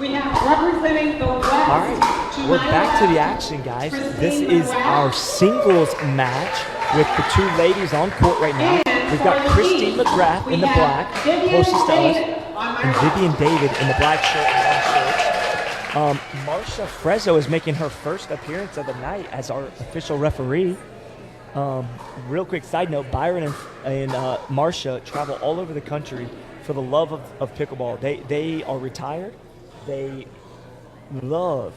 We have representing the West. All right, we're back to the action, guys. This is our singles match with the two ladies on court right now. We've got Christine McGrath in the black, closest to us, and Vivienne David in the black shirt and white shirt. Marsha Frezzo is making her first appearance of the night as our official referee. Real quick side note, Byron and Marsha travel all over the country for the love of pickleball. They are retired. They love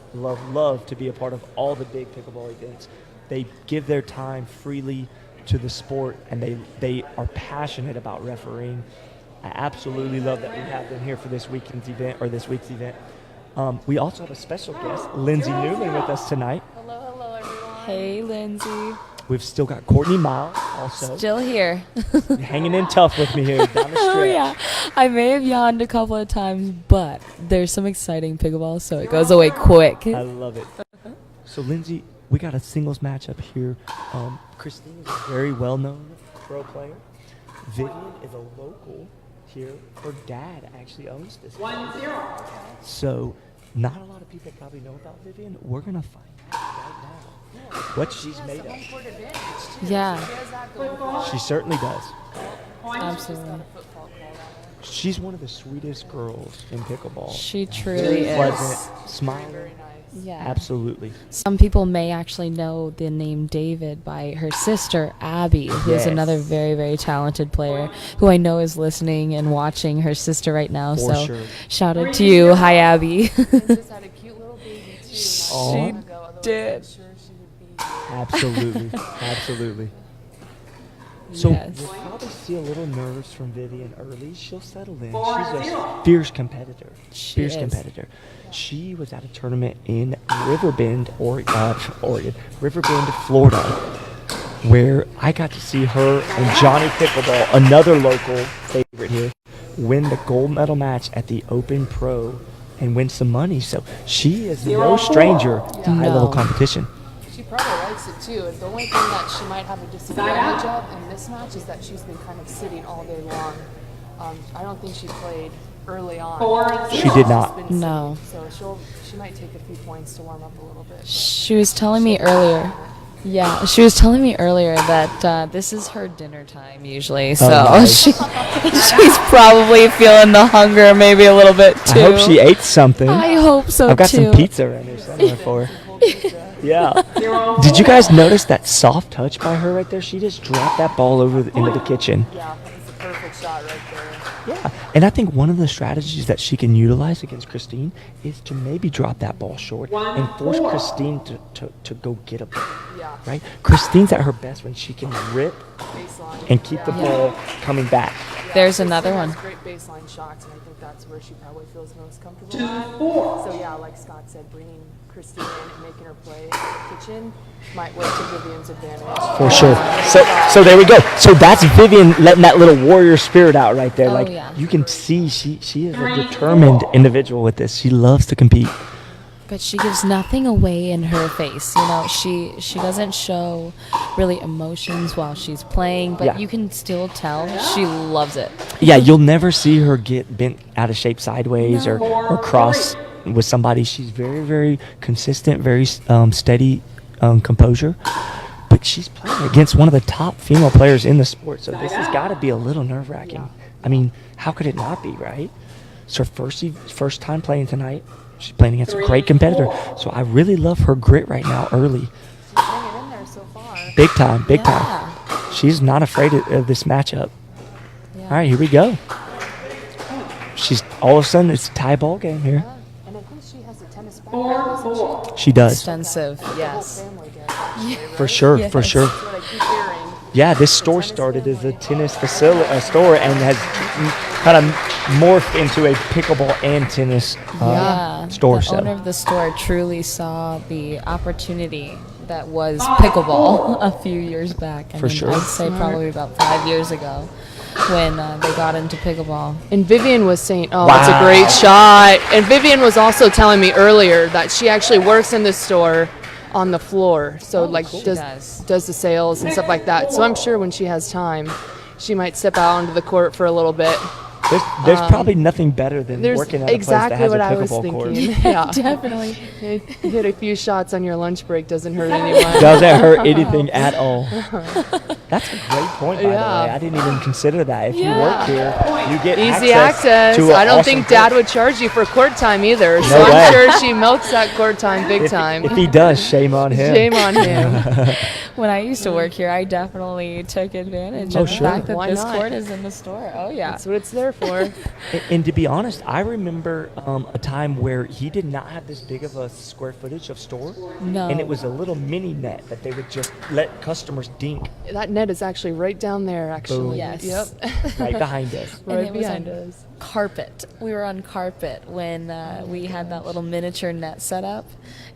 to be a part of all the big pickleball events. They give their time freely to the sport, and they are passionate about refereeing. I absolutely love that we have them here for this weekend's event, or this week's event. We also have a special guest, Lindsay Newman, with us tonight. Hello, everyone. Hey, Lindsay. We've still got Courtney Miles also. Still here. Hanging in tough with me here down the stretch. Oh, yeah. I may have yawned a couple of times, but there's some exciting pickleball, so it goes away quick. I love it. So, Lindsay, we got a singles matchup here. Christine is a very well-known pro player. Vivienne is a local here. Her dad actually owns this. 1-0. So, not a lot of people probably know about Vivienne. We're going to find out right now what she's made of. Yeah. She certainly does. Absolutely. She's one of the sweetest girls in pickleball. She truly is. Pleasant, smiling. Yeah. Absolutely. Some people may actually know the name David by her sister, Abby, who is Yes. another very, very talented player who I know is listening and watching her sister right now. For so sure. shout out to you. Hi, Abby. Just had a cute little baby too. She did. I'm sure she would be. Absolutely. Absolutely. So Yes. you'll probably see a little nerves from Vivienne early. She'll settle in. 4-0. She's a fierce competitor. She is. She was at a tournament in Riverbend, Riverbend, Florida, where I got to see her and Johnny Pickleball, another local favorite here, win the gold medal match at the Open Pro and win some money. So she is no stranger to high-level competition. She probably likes it too. And the only thing that she might have a disadvantage of in this match is that she's been kind of sitting all day long. I don't think she played early on. 4-0. She did not. She's been No. sitting, so she might take a few points to warm up a little bit. She was telling me earlier. Yeah, she was telling me earlier that this is her dinner time usually, so nice. she's probably feeling the hunger maybe a little bit too. I hope she ate something. I hope so I've got too. some pizza around here somewhere for her. Yeah. Did you guys notice that soft touch by her right there? She just dropped that ball over into the kitchen. Yeah, it's a perfect shot right there. Yeah. And I think one of the strategies that she can utilize against Christine is to maybe drop that ball short and force Christine to go get a ball. Yeah. Right? Christine's at her best when she can rip Baseline. and keep the ball coming back. Yeah, There's Christine another has one. Great baseline shots, and I think that's where she probably feels most comfortable 2-4. at. So yeah, like Scott said, bringing Christine in and making her play in the kitchen might work to Vivienne's advantage. For sure. So there we go. So that's Vivienne letting that little warrior spirit out right there. Oh, Like yeah. you can see she is a determined individual with this. She loves to compete. But she gives nothing away in her face. You know, she doesn't show really emotions while she's playing, but Yeah. you can still tell she loves it. Yeah, you'll never see her get bent out of shape sideways or cross with somebody. She's very, very consistent, very steady composure. But she's playing against one of the top female players in the sport, so this has got to be a little nerve-wracking. I mean, how could it not be, right? It's her first time playing tonight. She's playing against a great competitor. So I really love her grit right now early. She's hanging in there so far. Big time, big time. Yeah. She's not afraid of this matchup. Yeah. All right, here we go. She's all of a sudden it's a tie ball game here. Yeah. And I think she has a tennis background, doesn't she? She does. Extensive, The whole yes. family does, actually, For right? sure, for Yes. sure. That's what I keep hearing. Yeah, this store started as a tennis store and has kind of morphed into a pickleball and tennis store. The So owner of the store truly saw the opportunity that was pickleball a few years back. For sure. I'd say probably about 5 years ago when they got into pickleball. And Vivienne was saying, oh, Wow. that's a great shot. And Vivienne was also telling me earlier that she actually works in this store on the floor. So does the sales and stuff like that. So I'm sure when she has time, she might step out onto the court for a little bit. There's probably nothing better than There's working at a exactly place what that I has was a pickleball court. thinking. Yeah. Definitely. Hit a few shots on your lunch break doesn't hurt anyone. Doesn't hurt anything at all. That's a great point, by the Yeah. way. I didn't even consider that. If you Yeah. work here, you get Easy access. to an I don't awesome think court. Dad would charge you for court time either. So No way. I'm sure she milks that court time big time. If he does, shame on him. Shame on him. When I used to work here, I definitely took advantage Oh, of the sure. fact that Why this not? court is in the store. Oh, yeah. That's what it's there for. And to be honest, I remember a time where he did not have this big of a square footage of store. No. And it was a little mini net that they would just let customers dink That net is actually right down there, actually. Boom. Yes. Yep. right behind us. And Right it was behind on us. carpet. We were on carpet when we had that little miniature net set up.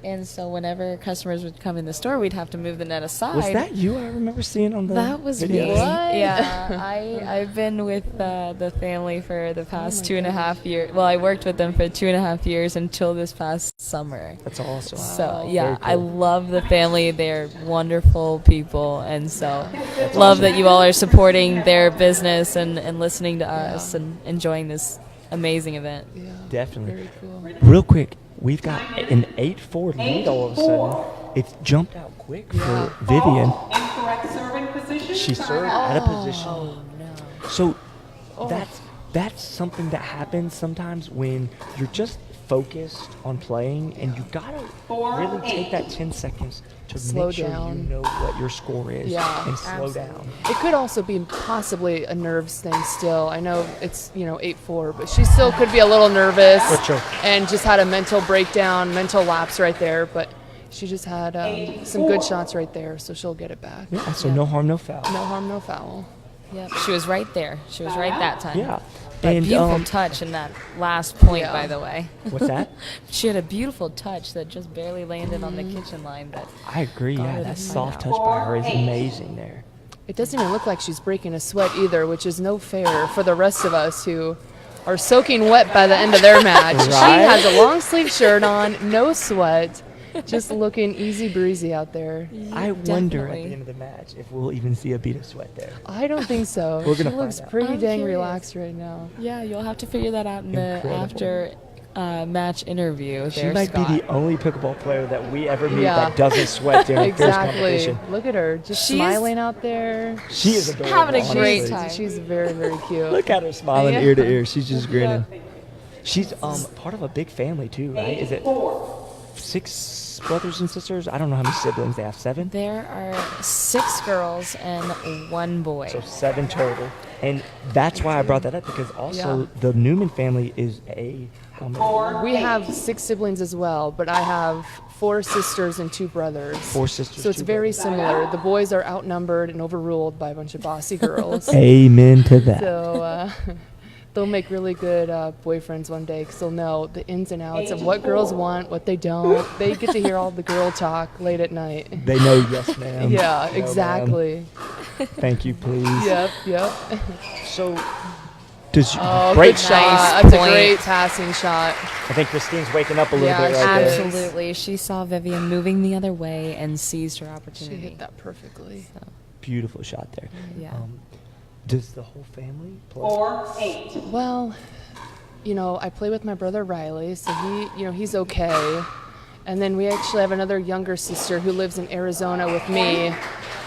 And so whenever customers would come in the store, we'd have to move the net aside. Was that you I remember seeing on the That was me. videos? What? Yeah, I've been with the family for the past 2.5 years. Well, I worked with them for 2.5 years until this past summer. That's awesome. So yeah, Very cool. I love the family. They're wonderful people, and so love that you all are supporting their business and listening to us and enjoying this amazing event. Yeah. Definitely. Very cool. Real quick, we've got an 8-4 lead all of a sudden. It's jumped out quick Yeah. for Vivienne. Incorrect serving position. She served at a position. Oh no. So that's something that happens sometimes when you're just focused on playing and you gotta really take that 10 seconds to Slow make sure down. you know what your score is Yeah, and slow down. It could also be possibly a nerves thing still. I know it's, 8-4, but she still could be a little nervous. For sure. And just had a mental breakdown, mental lapse right there. But she just had some good shots right there, so she'll get it back. Yeah, so no harm, no foul. No harm, no foul. Yep, she was right there. She was right that time. Yeah. But And beautiful touch in that last point, Yeah. by the way. what's that? She had a beautiful touch that just barely landed on the kitchen line. But I agree. Yeah, her that to soft find touch by her is amazing there. It doesn't even look like she's breaking a sweat either, which is no fair for the rest of us who are soaking wet by the end of their match. She Right? has a long sleeve shirt on, no sweat, just looking easy breezy out there. I wonder at Definitely. the end of the match if we'll even see a bead of sweat there. I don't think so. We're She gonna looks find out. pretty I'm dang curious. relaxed right now. yeah, you'll have to figure that out in the Incredible. after match interview. She There, might Scott. be the only pickleball player that we ever meet Yeah. that doesn't sweat during a fierce Exactly. competition. Look at her, just She's- smiling out there. She is adorable. having a great honestly. time. She's very, very cute. Look at her smiling Yeah. ear to ear. She's just grinning. She's part of a big family too, right? Is it 6 brothers and sisters? I don't know how many siblings they have. 7? There are 6 girls and 1 boy. So 7 total. And that's why I brought that up because also Yeah. the Newman family is how many? We have 6 siblings as well, but I have 4 sisters and 2 brothers. 4 sisters. So it's 2 very brothers. similar. The boys are outnumbered and overruled by a bunch of bossy girls. Amen to that. So they'll make really good boyfriends one day because they'll know the ins and outs of what girls want, what they don't. They get to hear all the girl talk late at night. They know yes, ma'am. Yeah, No, ma'am. exactly. Thank you, please. Yep, yep. So, does you Oh, break good shots? shot. That's a point. great passing shot. I think Christine's waking up a little Yeah, bit she right is. there. Absolutely. She saw Vivienne moving the other way and seized her She opportunity. hit that perfectly. Beautiful shot there. Yeah. Does the whole family play? 4-8. Well, I play with my brother Riley, so he's okay. And then we actually have another younger sister who lives in Arizona with me.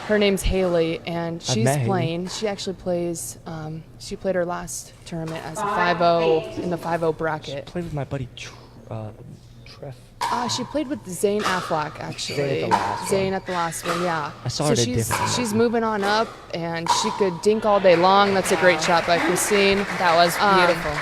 Her name's Haley, and she's met Haley. playing. She actually plays. She played her last tournament as a 5-0 in the 5-0 bracket. Played with my buddy Treff. She played with Zane Affleck, actually. Zane at the last one. Zane at the last one, yeah. I saw so her at a she's, different she's event. moving on up, and she could dink all day long. That's a great shot by Christine. That was beautiful.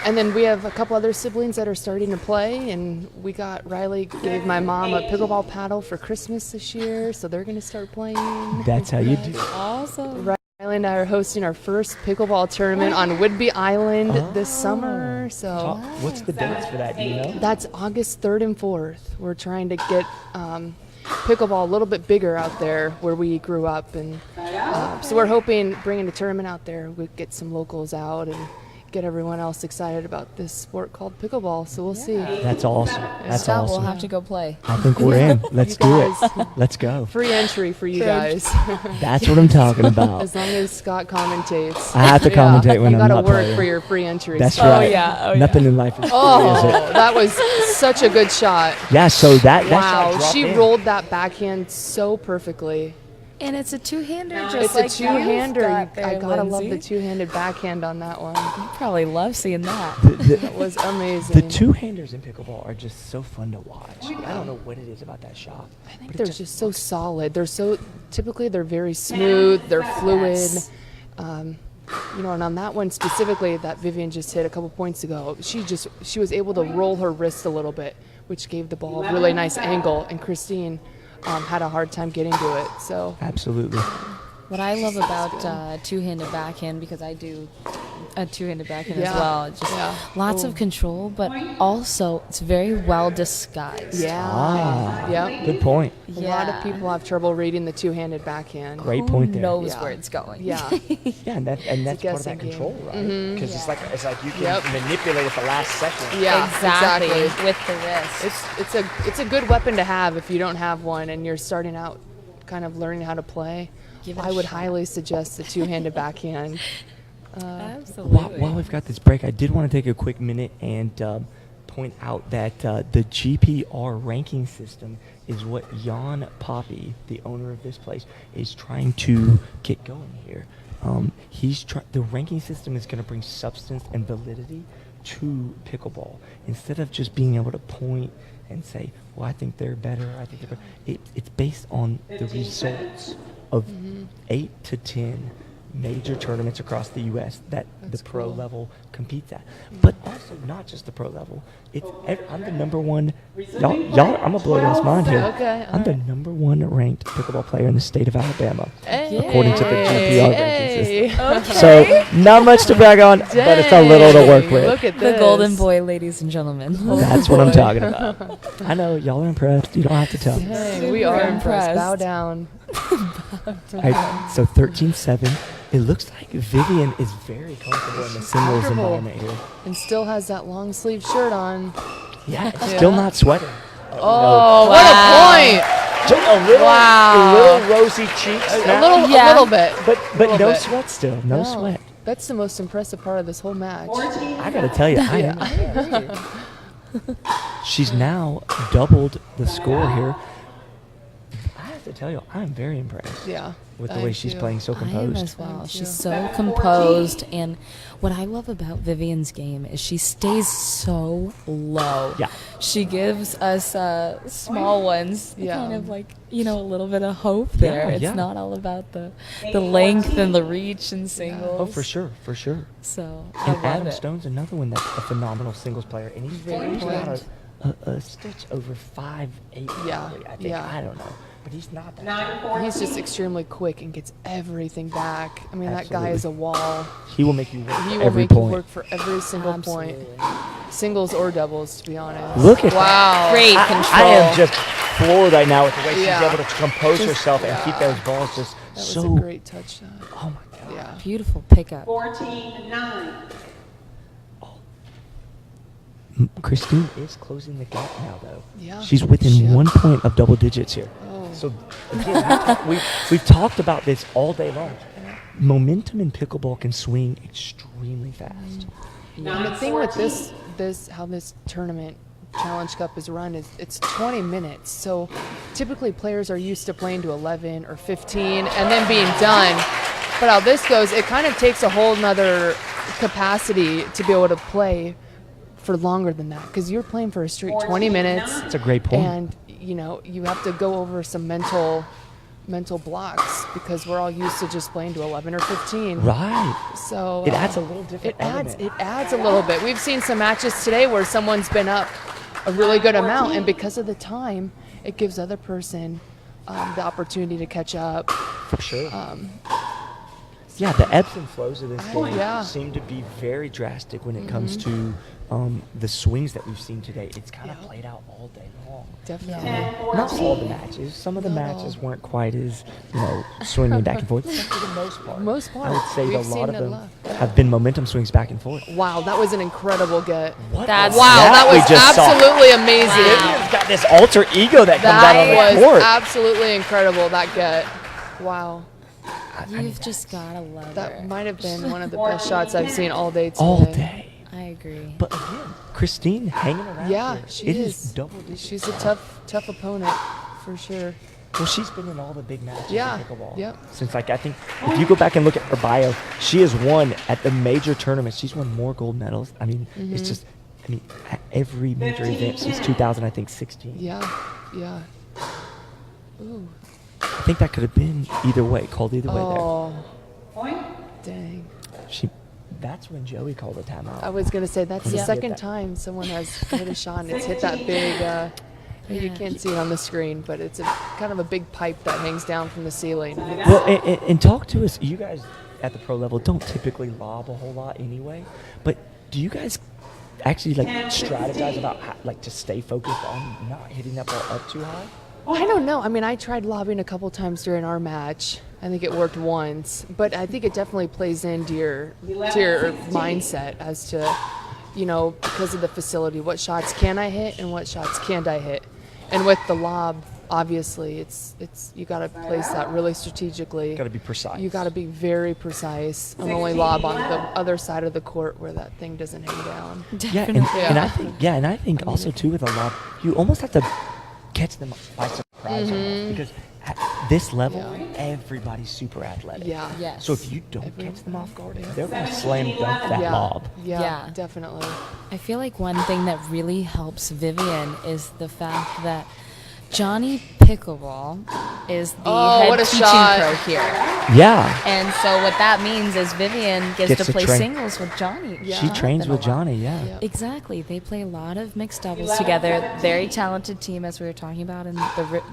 And then we have a couple other siblings that are starting to play, and we got Riley gave my mom a pickleball paddle for Christmas this year, so they're going to start playing. That's how you do it. Awesome. Riley and I are hosting our first pickleball tournament on Whidbey Island this summer, so What's the dates for that? Do you know? that's August 3rd and 4th. We're trying to get pickleball a little bit bigger out there where we grew up, and so we're hoping bringing a tournament out there, we get some locals out and get everyone else excited about this sport called pickleball. So we'll see. That's awesome. That's Scott will awesome. have to go play. I think we're in. Let's do it. Let's go. Free entry for you guys. That's what I'm talking about. As long as Scott commentates. I have to commentate when you I'm gotta not work playing. for your free entry. That's Scott. right. yeah. Nothing in life is free, Oh, is it? that was such a good shot. Yeah, so that Wow, shot dropped she in. rolled that backhand so perfectly. And it's a two-hander, just It's like a two-hander. you've got I there, gotta love Lindsay. the two-handed backhand on that one. You probably love seeing that. That was amazing. The two-handers in pickleball are just so fun to watch. I don't know what it is about that shot. I think they're just so solid. They're so typically they're very smooth. They're fluid. You know, and on that one specifically that Vivienne just hit a couple points ago, she was able to roll her wrist a little bit, which gave the ball a really nice angle. And Christine had a hard time getting to it. So Absolutely. What I love about two-handed backhand, because I do a two-handed backhand as Yeah. well, just Yeah. lots of control, but also it's very well disguised. yeah, yep. Good point. A lot of people have trouble reading the two-handed backhand. Great point there. knows Yeah. where it's going. Yeah, Yeah, and that's part of that guessing game. control, right? Because it's like you can Yep. manipulate at the last second. yeah, Exactly. exactly. With the wrist. It's a good weapon to have if you don't have one and you're starting out, kind of learning how to play. Give it I a would shot. highly suggest the two-handed backhand. Absolutely. While we've got this break, I did want to take a quick minute and point out that the GPR ranking system is what Jan Poppy, the owner of this place, is trying to get going here. The ranking system is going to bring substance and validity to pickleball instead of just being able to point and say, well, I think they're better. I think they're better. It's based on the results of 8 to 10 major tournaments across the U.S. that That's the pro cool. level competes at. But also not just the pro level. I'm the number one. Y'all, I'm gonna blow y'all's mind here. Okay, I'm the alright. number one ranked pickleball player in the state of Alabama, Hey. according to the GPR Hey. ranking system. So not much to brag on, but it's a little to work Dang, with. Look at The this. golden boy, ladies and gentlemen. That's what I'm talking about. I know y'all are impressed. You don't have to tell. Dang, we are impressed. impressed. Bow down. All right, so 13-7. It looks like Vivienne is very comfortable in the singles comfortable. environment here. And still has that long sleeve shirt on. Yeah, still not sweating. Oh, Wow. what a point! Just a little, Wow. a little rosy cheeks. A now, little bit. but little no bit. sweat still. No sweat. That's the most impressive part of this whole match. I gotta tell you, I am. She's now doubled the score here. I have to tell you, I'm very impressed Yeah. with the I way am she's too. playing so I am composed. as well. Me She's too. so composed, and what I love about Vivienne's game is she stays so low. Yeah. She gives us small ones, Yeah. kind of like a little bit of hope there. Yeah, It's yeah. not all about the length and the reach and singles. Oh, for sure, for sure. So I And love Adam it. Stone's another one that's a phenomenal singles player, and he's Very got good. a stitch over 5'8". Yeah, probably, I think. yeah. I don't know, but he's not that. 9-14. He's just extremely quick and gets everything back. I mean, that guy Absolutely. is a wall. He will make you work He for will every make you point. work for every single point. Absolutely. Singles or doubles, to be honest. Look at Wow. Great I control. am just floored right now with the way Yeah. she's able to compose Just- herself and yeah. keep those balls just That was so. a great touch shot. Oh my god. Yeah. Beautiful pickup. 14-9. Christine is closing the gap now, though. Yeah. She's within She is. 1 point of double digits here. Oh. So again, we've talked about this all day long. Momentum in pickleball can swing extremely fast. And the thing with this how this tournament Challenge Cup is run is it's 20 minutes. So typically players are used to playing to 11 or 15 and then being done. But how this goes, it kind of takes a whole nother capacity to be able to play for longer than that because you're playing for a straight 20 minutes. That's a great point. And you have to go over some mental blocks because we're all used to just playing to 11 or 15. Right. So It adds a little different It element. adds a little bit. We've seen some matches today where someone's been up a really good amount, and because of the time, it gives the other person the opportunity to catch up. For sure. Yeah, the ebbs and flows of this Oh, game yeah. seem to be very drastic when it comes to the swings that we've seen today. It's kind of played out all day long. Definitely. Not all the matches. Some of the No. matches weren't quite as, swinging back and forth. But for the most part, Most part. I would say We've a lot of seen a them lot. have been momentum swings back and forth. Wow, that was an incredible get. What That's- was Wow, that we was just saw? absolutely amazing. Vivienne's got this alter ego that comes out on That the was court. absolutely incredible, that get. Wow. You've just gotta love her. That might have been one of the best shots I've seen all day today. All day. I agree. But again, Christine hanging around. Yeah, here. she It is. double digits. She's a tough opponent, for sure. Well, she's been in all the big matches Yeah, in pickleball. yep. Since, I think, if you go back and look at her bio, she has won at the major tournaments. She's won more gold medals. I mean, it's just, at every major event since 2016. Yeah, yeah. Ooh. I think that could have been either way, called either way Oh, Point. dang. there. That's when Joey called a timeout. I was going to say, that's the Yeah. second time someone has hit a shot and it's hit that big, you can't see it on the screen, but it's a kind of a big pipe that hangs down from the ceiling. Well, and talk to us. You guys at the pro level don't typically lob a whole lot anyway, but do you guys actually strategize about how, to stay focused on not hitting that ball up too high? I don't know. I mean, I tried lobbing a couple times during our match. I think it worked once, but I think it definitely plays into your mindset as to, because of the facility, what shots can I hit and what shots can't I hit. And with the lob, obviously, it's you got to place that really strategically. Got to be precise. You got to be very precise and only lob on the other side of the court where that thing doesn't hang down. Yeah, and I think also too with a lob, you almost have to catch them by surprise almost, because at this level, everybody's super athletic. Yeah. Yes. So if you don't catch them off guard, they're going to slam dunk that Yeah. lob. Yeah, Yeah. definitely. I feel like one thing that really helps Vivienne is the fact that Johnny Pickleball is the head what a teaching shot. pro here. Yeah. And so what that means is Vivienne gets Gets to to play train. singles with Johnny. Yeah. She trains Jonathan with a lot. Johnny, yeah. Yep. Exactly. They play a lot of mixed doubles together. Very talented team, as we were talking about in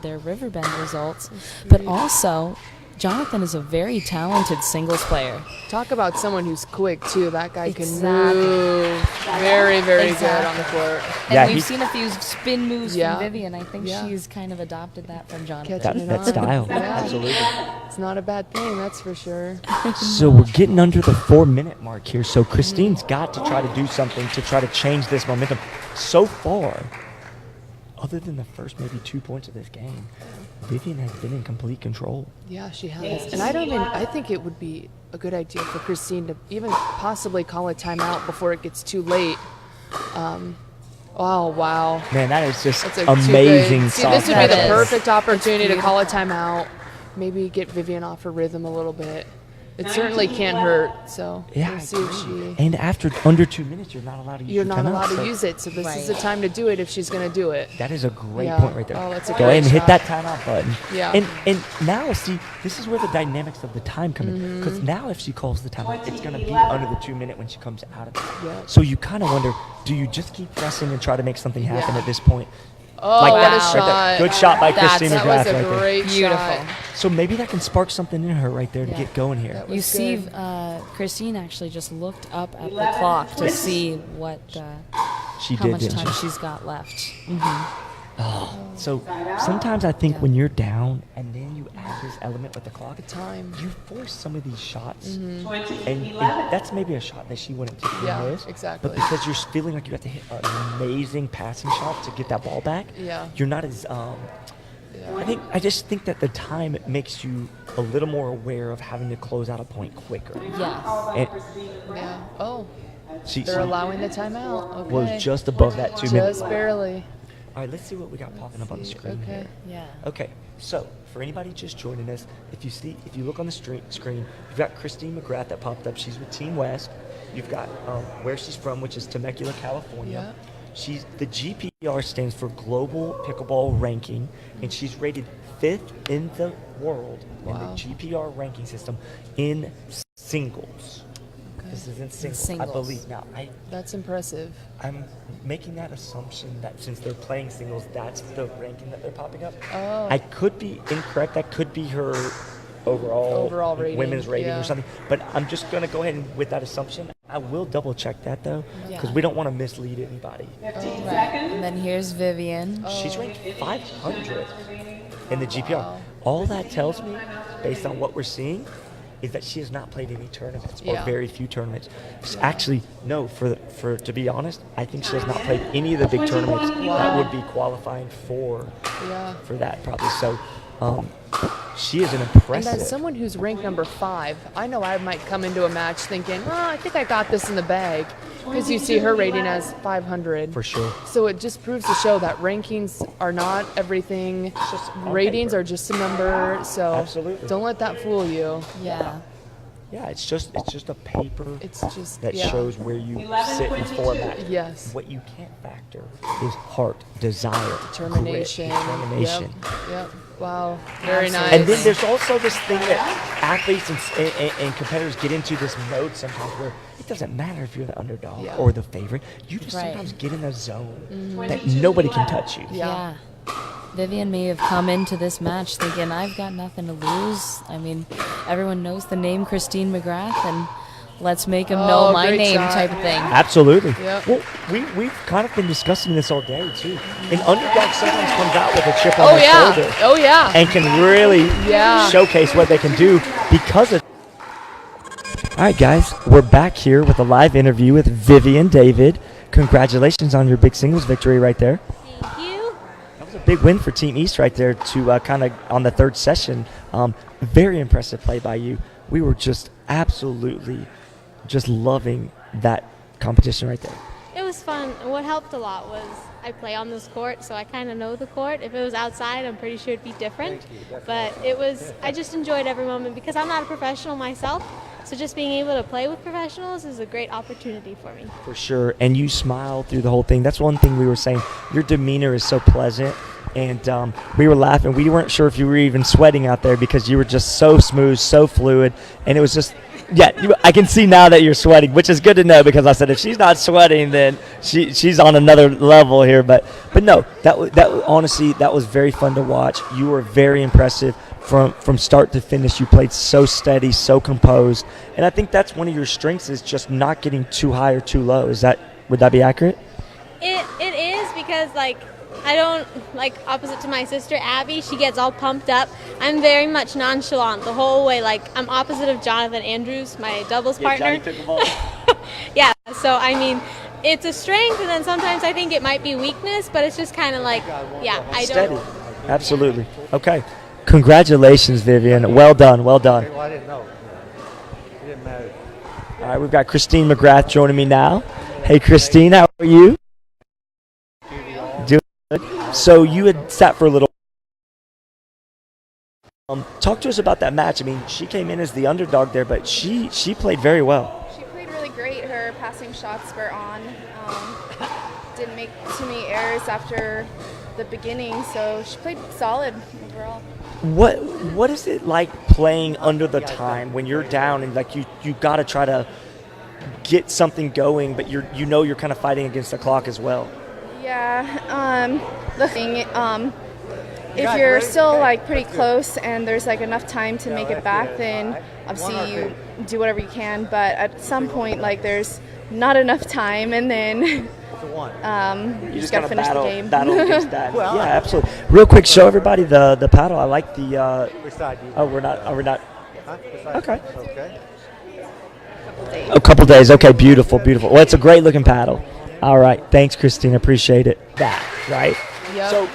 their Riverbend results. But also, Jonathan is a very talented singles player. Talk about someone who's quick too. That guy can Exactly. move very, very good on the Exactly. court. And Yeah, we've he's- seen a few spin moves Yeah. from Vivienne. I think Yeah. she's kind of adopted that from Jonathan. Catching That it on. style, Yeah. absolutely. It's not a bad thing, that's for sure. So we're getting under the 4-minute mark here. So Christine's got to try to do something to try to change this momentum. So far, other than the first maybe 2 points of this game, Vivienne has been in complete control. Yeah, she has. And I think it would be a good idea for Christine to even possibly call a timeout before it gets too late. Oh, wow. Man, that is just That's a amazing. See, this would be the That is. perfect opportunity to call a timeout. Maybe get Vivienne off her rhythm a little bit. It certainly can't hurt. So Yeah, we'll I see if agree. she. And after under 2 minutes, you're not allowed to use You're your not timeout, allowed so to use it, so this is the Right. time to do it if she's going to do it. That is a great Yeah. point right there. Oh, that's a Go great ahead and hit shot. that timeout button. Yeah. And now, see, this is where the dynamics of the time come in. Because now if she calls the timeout, it's going to be under the 2 minute when she comes out of it. Yeah. So you kind of wonder, do you just keep pressing and try to make something happen Yeah. at this point? Oh, Like what that, a right shot. there. Good shot by That's- Christine That McGrath was a right there. great Beautiful. shot. So maybe that can spark something in her right there to Yeah. get going here. That You was see, good. Christine actually just looked up at the clock to see what She how did, much didn't time she? she's got left. So sometimes I think when you're down and then you add this element with the clock, The time. you force some of these shots. 20, And 11. that's maybe a shot that she wouldn't typically Yeah, miss. exactly. But because you're feeling like you have to hit an amazing passing shot to get that ball back, Yeah. you're not as. I just think that the time makes you a little more aware of having to close out a point quicker. Yes. And Yeah. Oh, she they're allowing the timeout. Okay. was just above that 2 minutes. Just barely. All right, let's see what we got popping up on the screen Okay. here. Yeah. Okay, so for anybody just joining us, if you look on the screen, you've got Christine McGrath that popped up. She's with Team West. You've got where she's from, which is Temecula, California. The GPR stands for Global Pickleball Ranking, and she's rated 5th in the world in the Wow. GPR ranking system in singles. This is in singles, I singles. believe. Now, That's impressive. I'm making that assumption that since they're playing singles, that's the ranking that they're popping up. Oh. I could be incorrect. That could be her overall rating, women's rating yeah. or something. But I'm just going to go ahead and, with that assumption, I will double check that though, because Yeah. we don't want to mislead anybody. 15 Right. seconds. And then here's Vivienne. She's ranked 500 in the GPR. All that tells me, based on what we're seeing, is that she has not played any tournaments or Yeah. very few tournaments. Actually, no. For to be honest, I think she has not played any of the big tournaments that would be qualifying for Yeah. that probably. So, she is an And impressive. as someone who's ranked number 5, I know I might come into a match thinking, oh, I think I got this in the bag. Because you see her rating as 500. For sure. So it just proves to show that rankings are not everything. Ratings paper. are just a number. So Absolutely. don't let that fool you. Yeah. Yeah, it's just a paper It's just that yeah. shows where you 11, sit in 22. format. Yes. What you can't factor is heart, desire, Determination. grit, determination. Yep. Wow. Very nice. And then there's also this thing that athletes and competitors get into this mode sometimes where it doesn't matter if you're the underdog Yeah. or the favorite. You just Right. sometimes get in a zone that nobody can touch you. Yeah. Vivienne may have come into this match thinking, I've got nothing to lose. I mean, everyone knows the name Christine McGrath, and let's make them know Oh, my great name shot. type of thing. Absolutely. Yep. Well, we've kind of been discussing this all day, too. An underdog sometimes comes out with a chip on Oh their yeah. shoulder Oh yeah. and can really Yeah. showcase what they can do because of. All right, guys, we're back here with a live interview with Vivienne David. Congratulations on your big singles victory right there. Thank you. That was a big win for Team East right there to kind of on the third session. Very impressive play by you. We were just absolutely just loving that competition right there. It was fun. What helped a lot was I play on this court, so I kind of know the court. If it was outside, I'm pretty sure it'd be different. But I just enjoyed every moment because I'm not a professional myself. So just being able to play with professionals is a great opportunity for me. For sure. And you smiled through the whole thing. That's one thing we were saying. Your demeanor is so pleasant. And we were laughing. We weren't sure if you were even sweating out there because you were just so smooth, so fluid. And it was just, I can see now that you're sweating, which is good to know because I said if she's not sweating, then she's on another level here. But no, that honestly, that was very fun to watch. You were very impressive from start to finish. You played so steady, so composed. And I think that's one of your strengths is just not getting too high or too low. Would that be accurate? It is because I don't, opposite to my sister Abby, she gets all pumped up. I'm very much nonchalant the whole way. I'm opposite of Jonathan Andrews, my doubles partner. Yeah, so I mean, it's a strength, and then sometimes I think it might be weakness, but it's just kind of I Steady. don't. Absolutely. Okay. Congratulations, Vivienne. Well done. Well done. Well, I didn't know. It didn't matter. All right, we've got Christine McGrath joining me now. Hey, Christine, how are you? Doing good. So you had sat for a little. Talk to us about that match. I mean, she came in as the underdog there, but she played very well. She played really great. Her passing shots were on. Didn't make too many errors after the beginning, so she played solid overall. What is it like playing under the time when you're down and you got to try to get something going, but you're kind of fighting against the clock as well? Yeah, the thing, if you're still pretty close and there's enough time to make it back, then obviously you do whatever you can. But at some point, there's not enough time, and then you just gotta finish the game. Battle against that. Yeah, absolutely. Real quick, show everybody the paddle. I like the. Beside you. Oh, we're not. Huh? Beside Okay. you. Okay. A couple days. Okay, beautiful. Well, it's a great looking paddle. All right, thanks, Christine. Appreciate it. That right. Yep. So